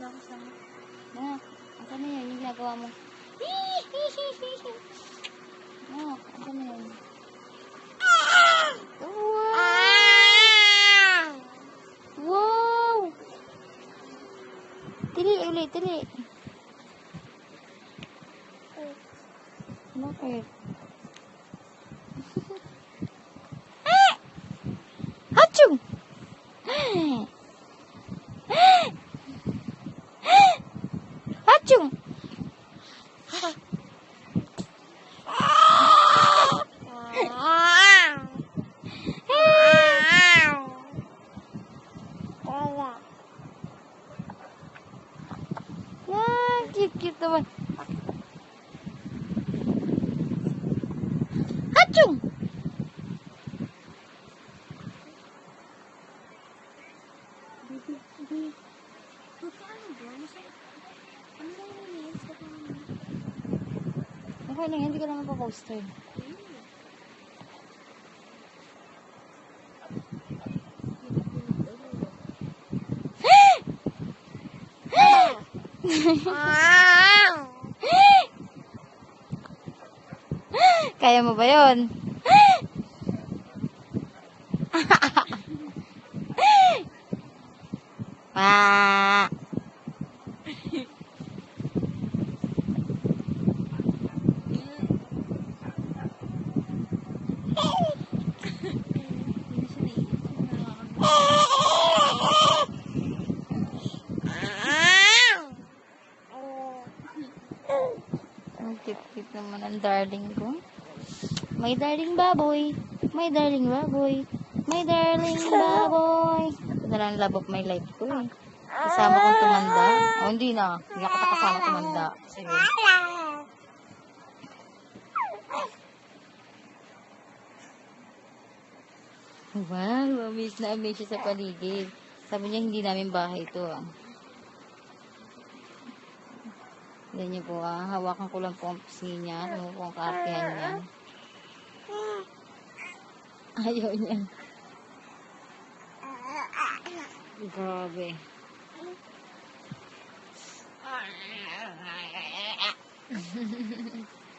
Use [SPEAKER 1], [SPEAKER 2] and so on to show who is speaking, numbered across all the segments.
[SPEAKER 1] na ako sa...
[SPEAKER 2] Nak, asan na yan? Yung ginagawa mo. Nak, asan na yan? Wow! Tili ulit, tili. Bakit? Hachung! Hachung! Yan, cute naman. Hachung! Okay lang, hindi ko naman pa-poster. Kaya mo ba yun? Pa. Ang cute-cute naman ang darling ko. My darling baboy. My darling baboy. My darling baboy. Ito na lang love of my life ko eh. Kasama kong tumanda. O, hindi na. Hindi ako kasama tumanda. Sige. Wow, amaze na amaze siya sa paligid. Sabi niya, hindi namin bahay ito ah. Yan niyo po ah. Hawakan ko lang po ang pisngi niya. Ano po ang kaartihan niya. Ayaw niya. Grabe.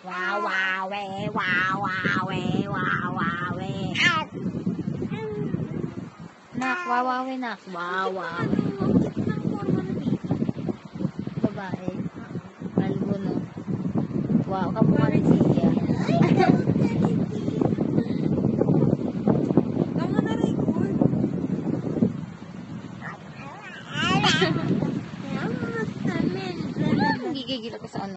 [SPEAKER 2] Wow, wow, we, wow, wow, we, wow, wow, we. Nak, wow, wow, we, nak. Wow, wow, we. Babae. Kalbo, no? Wow, kamukha rin siya. Gigigil ako sa ano.